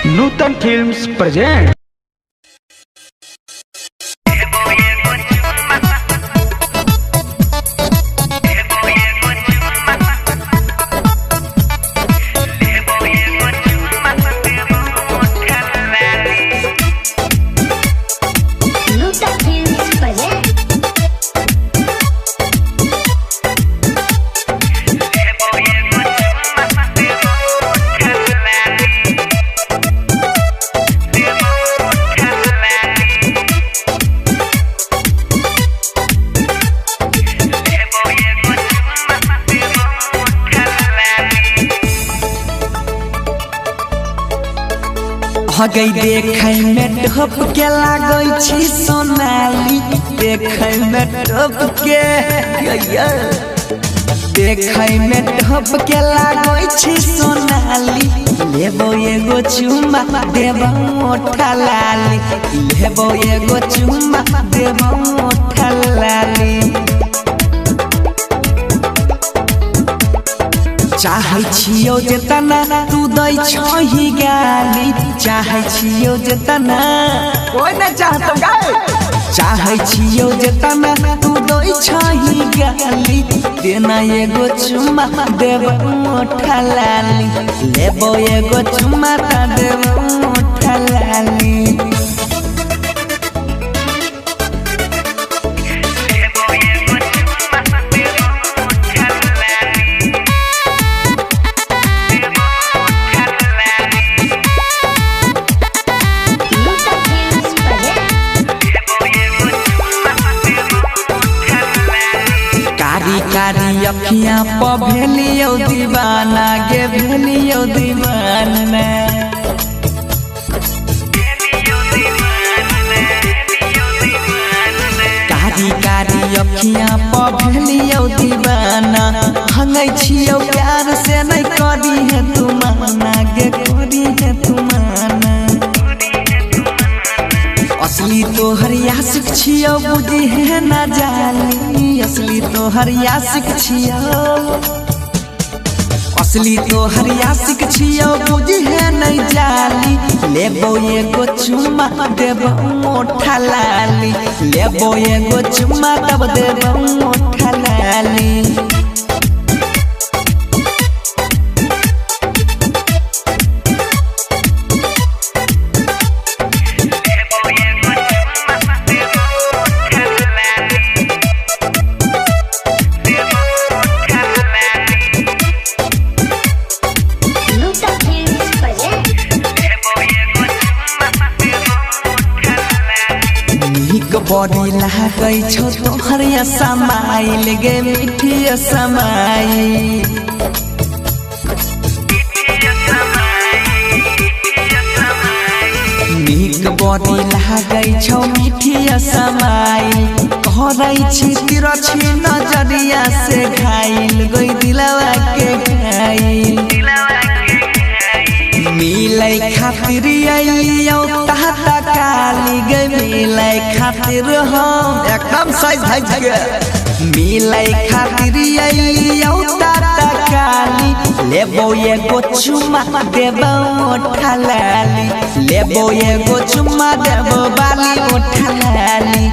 नूतन films present. गई देखे में ढप के लागै छी सोनाली, देखे में ढप के देखे में ढप के लागै छी सोनाली। लेबो एगो चुम्मा देबो ओठा लाली, लेबो एगो चुम्मा देबो ओठा लाली। चाहे छियो जेतना तू दै छही गाली, चाहे छियो जेतना कोई न चाहतो गाय, चाहे छियो जेतना तू दै छही गाली। देना एगो चुम्मा देबो ओठा लाली, लेबो एगो चुम्मा देबो ओठा लाली। कारी अखियाँ प भेलियो दीवाना गे, भेलियो दीवाना। कारी कारी अखियाँ प भेलियो दीवाना, हंगै छियो प्यार से नहीं करी है तुमाना गे, करी है तुमाना। असली तोहर आशिक छियो बुझी है ना जाली, असली तोहर आशिक छियो, असली तोहर आशिक छियो बुझी है नहीं जाली। लेबो एगो चुम्मा देबो ओठा लाली, लेबो एगो चुम्मा तब देबो ओठा लाली। बड़ी लागै छौ तोहर समाइल गे, मीठी समाई। नीक बड़ी लागै छौ मीठी समाई। कहै छी तिरछी नजरिया से घायल गई दिलवा के घायल। मिलै खातिर आइयो ताता काली गे, मिलै खातिर हम एकदम सही भज गे। मिलै खातिर आइयो ताता काली, लेबो एगो चुम्मा देबो ओठा लाली, लेबो एगो चुम्मा देबो बाली ओठा लाली।